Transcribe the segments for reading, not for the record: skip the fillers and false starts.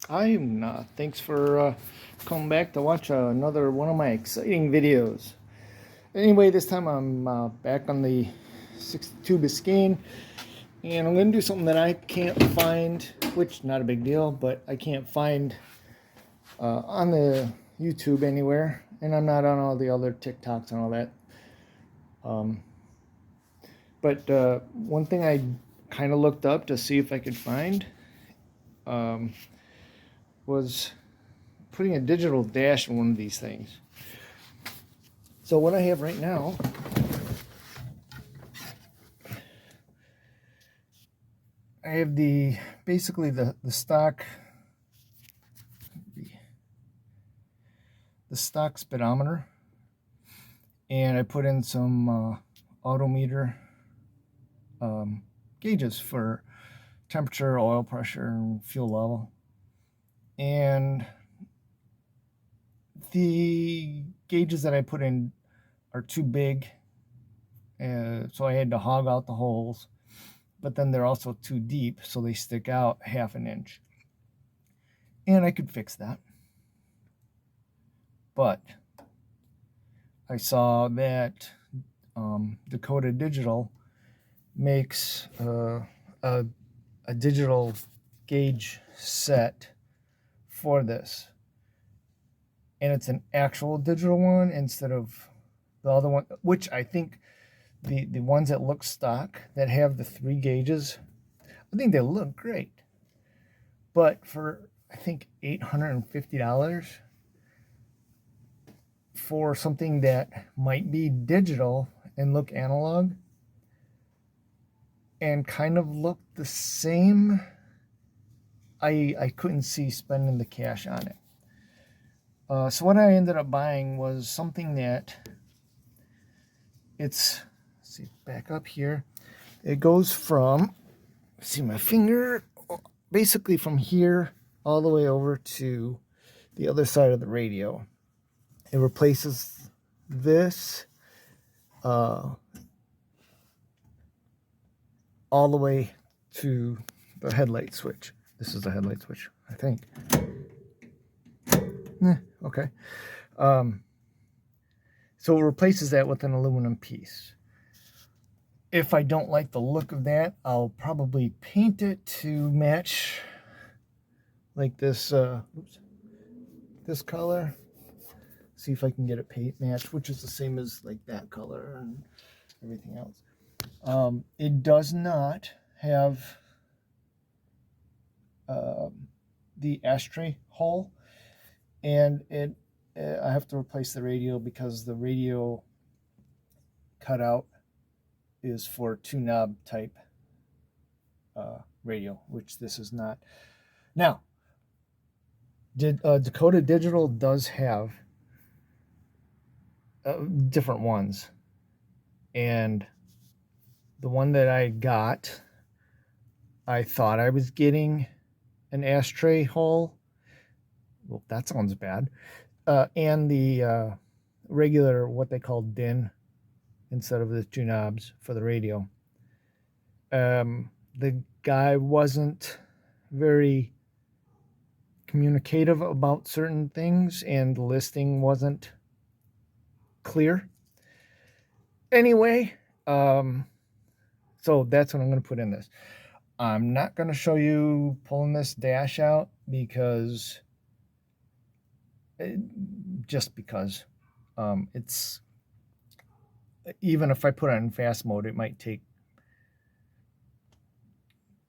Thanks for coming back to watch another one of my exciting videos. Anyway, this time I'm back on the 62 Biscayne, and I'm going to do something that I can't find, which not a big deal, but I can't find on the YouTube anywhere, and I'm not on all the other TikToks and all that. But one thing I kind of looked up to see if I could find was putting a digital dash in one of these things. So what I have right now I have basically the stock speedometer, and I put in some odometer gauges for temperature, oil pressure, and fuel level. And the gauges that I put in are too big, so I had to hog out the holes, but then they're also too deep, so they stick out half an inch. And I could fix that. But I saw that Dakota Digital makes a digital gauge set for this. And it's an actual digital one instead of the other one, which I think the ones that look stock that have the 3 gauges, I think they look great. But for, I think, $850 for something that might be digital and look analog and kind of look the same, I couldn't see spending the cash on it. So what I ended up buying was something that let's see, back up here. It goes from, see my finger, basically from here all the way over to the other side of the radio. It replaces this all the way to the headlight switch. This is the headlight switch, I think. Okay. So it replaces that with an aluminum piece. If I don't like the look of that, I'll probably paint it to match like this, this color. See if I can get it paint match, which is the same as like that color and everything else. It does not have the ashtray hole, and I have to replace the radio because the radio cutout is for 2-knob type radio, which this is not. Now, Dakota Digital does have different ones, and the one that I got, I thought I was getting an ashtray hole. Well, that sounds bad. And the regular, what they call DIN, instead of the 2 knobs for the radio. The guy wasn't very communicative about certain things, and the listing wasn't clear. Anyway, so that's what I'm going to put in this. I'm not going to show you pulling this dash out because it's, even if I put it in fast mode, it might take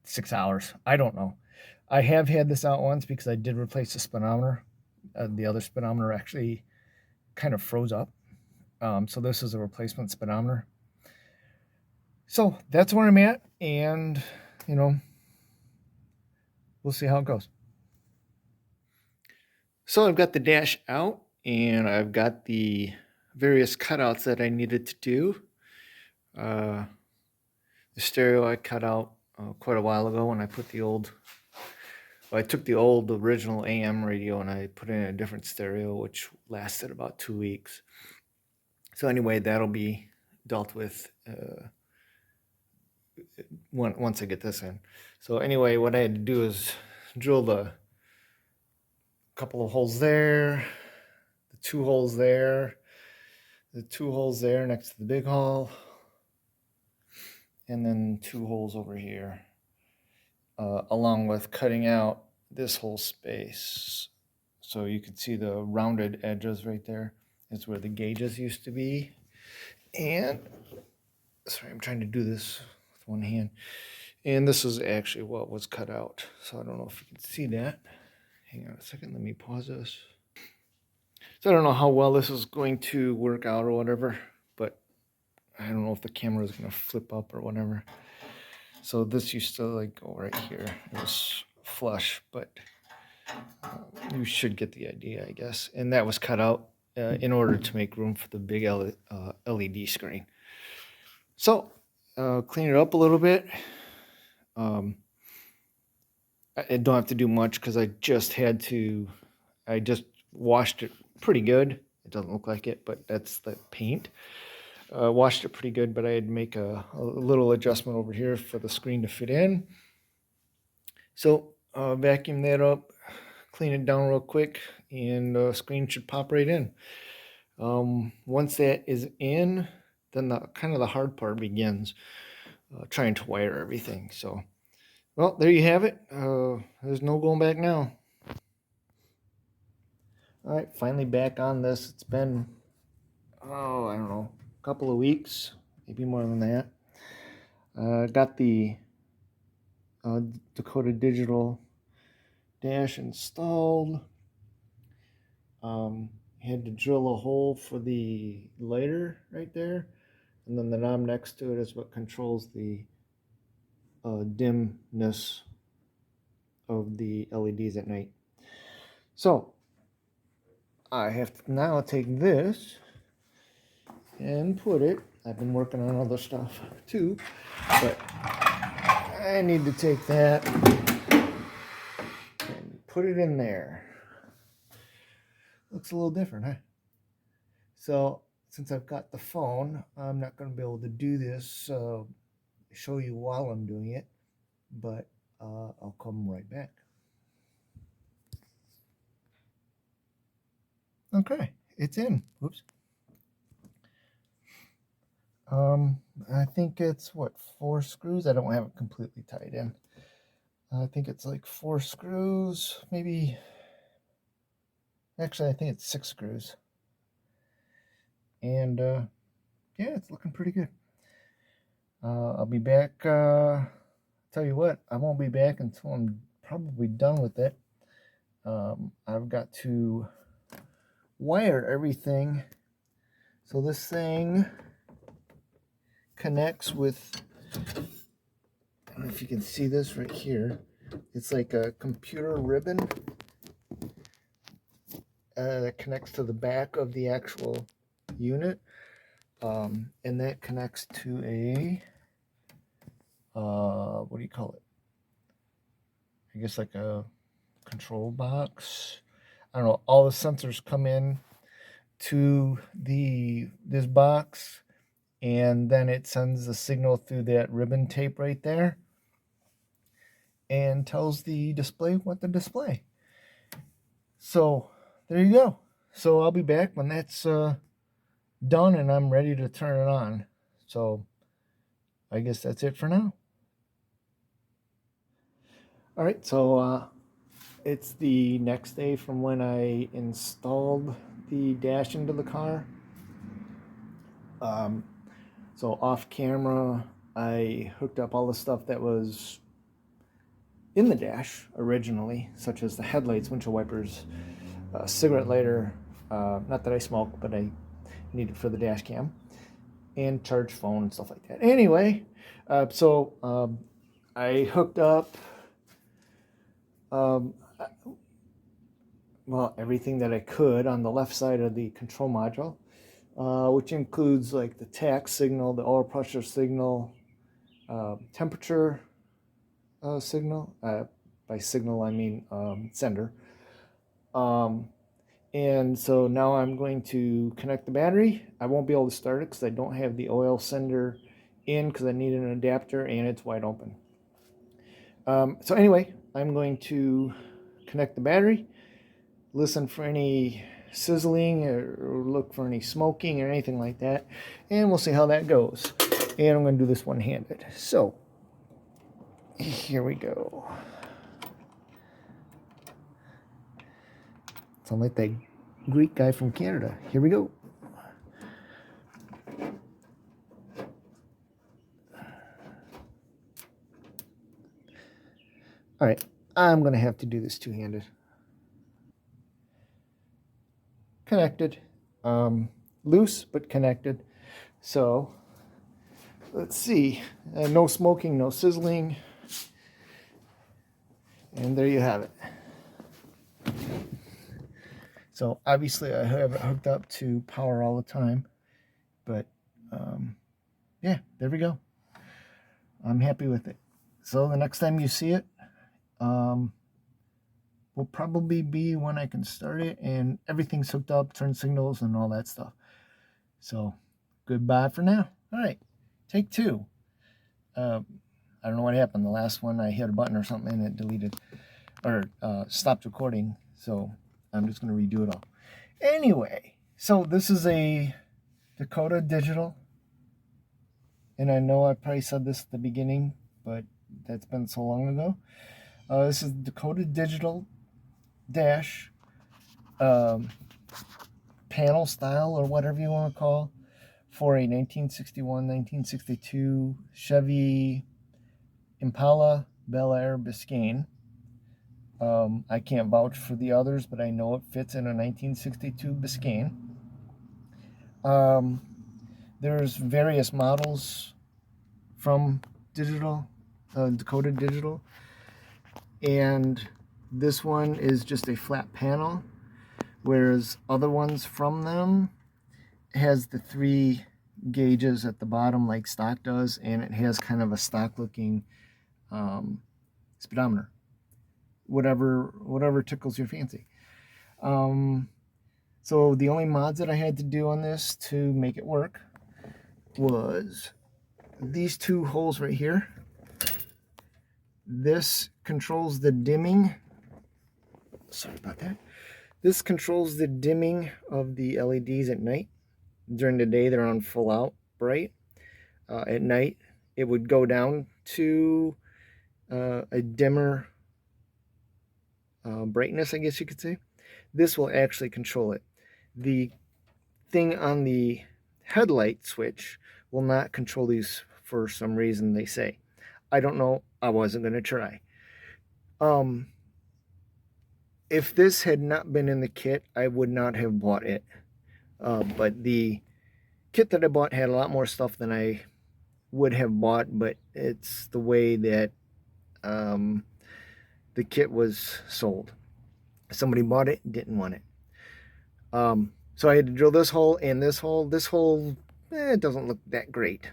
6 hours. I don't know. I have had this out once because I did replace the speedometer. The other speedometer actually kind of froze up. So this is a replacement speedometer. So that's where I'm at, and we'll see how it goes. So I've got the dash out, and I've got the various cutouts that I needed to do. The stereo I cut out quite a while ago when I put I took the old original AM radio and I put in a different stereo, which lasted about 2 weeks. So anyway, that'll be dealt with once I get this in. So anyway, what I had to do is drill the couple of holes there, the 2 holes there, the 2 holes there next to the big hole, and then 2 holes over here, along with cutting out this whole space. So you can see the rounded edges right there. It's where the gauges used to be. And sorry, I'm trying to do this with one hand. And this is actually what was cut out. So I don't know if you can see that. Hang on a second, let me pause this. So I don't know how well this is going to work out or whatever, but I don't know if the camera is going to flip up or whatever. So this used to like go right here. It was flush, but you should get the idea, I guess. And that was cut out in order to make room for the big LED screen. So clean it up a little bit. I don't have to do much because I just washed it pretty good. It doesn't look like it, but that's the paint. Washed it pretty good, but I had to make a little adjustment over here for the screen to fit in. So vacuum that up, clean it down real quick, and the screen should pop right in. Once that is in, then the kind of the hard part begins, trying to wire everything. So, well, there you have it. There's no going back now. All right, finally back on this. It's been, I don't know, a couple of weeks, maybe more than that. Got the Dakota Digital Dash installed. Had to drill a hole for the lighter right there, and then the knob next to it is what controls the dimness of the LEDs at night. So I have to now take this and put it, I've been working on other stuff too, but I need to take that and put it in there. Looks a little different, huh? So since I've got the phone, I'm not going to be able to do this, show you while I'm doing it, but I'll come right back. Okay, it's in. Whoops. I think it's what, 4 screws? I don't have it completely tied in. I think it's like 4 screws, maybe. Actually, I think it's 6 screws. And yeah, it's looking pretty good. I'll be back. Tell you what, I won't be back until I'm probably done with it. I've got to wire everything. So this thing connects with, I don't know if you can see this right here. It's like a computer ribbon that connects to the back of the actual unit. And that connects to a, what do you call it? I guess like a control box. I don't know. All the sensors come in to this box, and then it sends the signal through that ribbon tape right there and tells the display what to display. So there you go. So I'll be back when that's done and I'm ready to turn it on. So I guess that's it for now. All right, so it's the next day from when I installed the dash into the car. So off camera, I hooked up all the stuff that was in the dash originally, such as the headlights, windshield wipers, cigarette lighter, not that I smoke, but I need it for the dash cam, and charge phone and stuff like that. Anyway, so I hooked up well, everything that I could on the left side of the control module, which includes like the tach signal, the oil pressure signal, temperature signal. By signal, I mean sender. And so now I'm going to connect the battery. I won't be able to start it because I don't have the oil sender in because I need an adapter and it's wide open. So anyway, I'm going to connect the battery, listen for any sizzling or look for any smoking or anything like that, and we'll see how that goes. And I'm going to do this one-handed. So here we go. Sound like that Greek guy from Canada. Here we go. All right, I'm going to have to do this two-handed. Connected. Loose, but connected. So, let's see. No smoking, no sizzling. And there you have it. So, obviously, I have it hooked up to power all the time. But, yeah, there we go. I'm happy with it. So, the next time you see it, will probably be when I can start it and everything's hooked up, turn signals and all that stuff. So goodbye for now. All right, take two. I don't know what happened. The last one I hit a button or something and it deleted or stopped recording. So I'm just going to redo it all. Anyway, so this is a Dakota Digital. And I know I probably said this at the beginning, but that's been so long ago. This is Dakota Digital Dash panel style or whatever you want to call for a 1961-1962 Chevy Impala Bel Air Biscayne. I can't vouch for the others, but I know it fits in a 1962 Biscayne. There's various models from Dakota Digital, and this one is just a flat panel, whereas other ones from them has the 3 gauges at the bottom like stock does, and it has kind of a stock looking speedometer, whatever tickles your fancy. So the only mods that I had to do on this to make it work was these 2 holes right here. This controls the dimming. Sorry about that. This controls the dimming of the LEDs at night. During the day, they're on full out bright. At night, it would go down to a dimmer brightness, I guess you could say. This will actually control it. The thing on the headlight switch will not control these for some reason, they say. I don't know. I wasn't going to try. If this had not been in the kit, I would not have bought it. But the kit that I bought had a lot more stuff than I would have bought, but it's the way that the kit was sold. Somebody bought it, didn't want it. So I had to drill this hole and this hole. This hole, it doesn't look that great.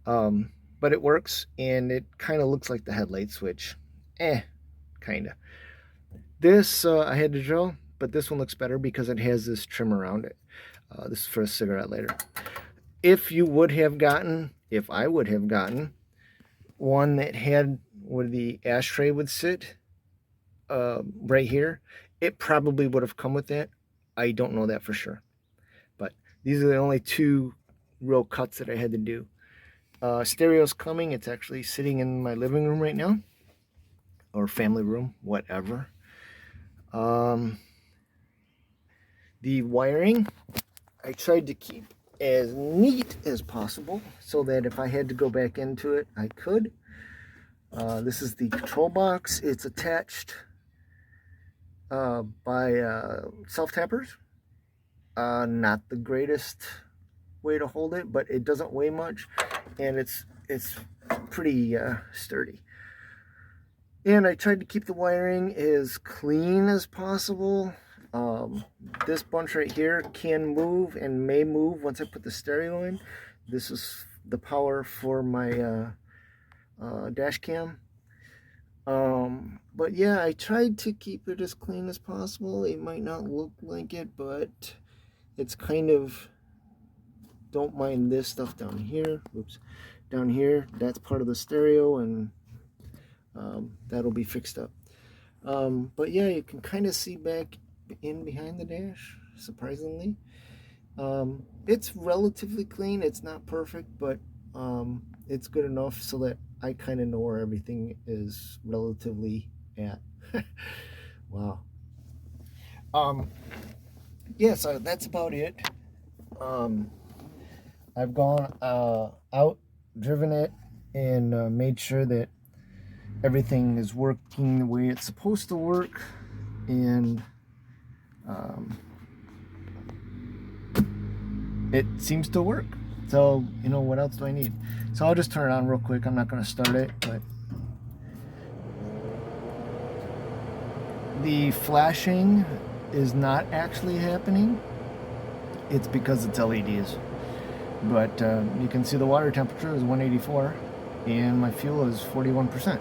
But it works, and it kind of looks like the headlight switch. Kind of. This I had to drill, but this one looks better because it has this trim around it. This is for a cigarette lighter. If I would have gotten one that had where the ashtray would sit right here, it probably would have come with that. I don't know that for sure. But these are the only 2 real cuts that I had to do. Stereo's coming. It's actually sitting in my living room right now, or family room, whatever. The wiring, I tried to keep as neat as possible so that if I had to go back into it, I could. This is the control box. It's attached by self-tappers. Not the greatest way to hold it, but it doesn't weigh much, and it's pretty sturdy. And I tried to keep the wiring as clean as possible. This bunch right here can move and may move once I put the stereo in. This is the power for my dash cam. But yeah, I tried to keep it as clean as possible. It might not look like it, but it's kind of, don't mind this stuff down here. Oops, down here, that's part of the stereo, and that'll be fixed up. But yeah, you can kind of see back in behind the dash, surprisingly. It's relatively clean. It's not perfect, but it's good enough so that I kind of know where everything is relatively at. Wow. Yeah, so that's about it. I've gone out, driven it, and made sure that everything is working the way it's supposed to work, and it seems to work. So, you know, what else do I need? So I'll just turn it on real quick. I'm not going to start it, but the flashing is not actually happening. It's because it's LEDs. But you can see the water temperature is 184 and my fuel is 41%.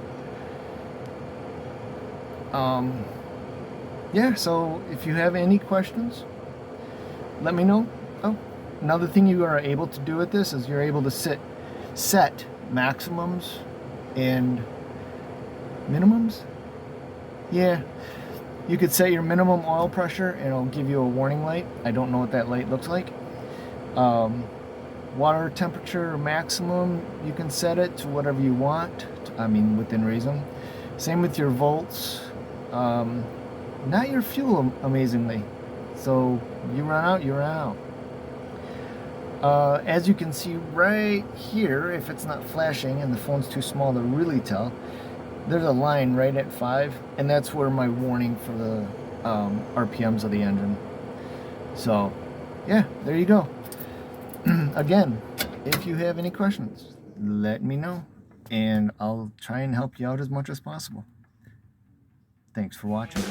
Yeah, so if you have any questions, let me know. Oh, another thing you are able to do with this is you're able to set maximums and minimums. Yeah, you could set your minimum oil pressure and it'll give you a warning light. I don't know what that light looks like. Water temperature maximum, you can set it to whatever you want. I mean, within reason. Same with your volts. Not your fuel, amazingly. So you run out, you run out. As you can see right here, if it's not flashing and the phone's too small to really tell, there's a line right at 5, and that's where my warning for the RPMs of the engine. So yeah, there you go. Again, if you have any questions, let me know, and I'll try and help you out as much as possible. Thanks for watching.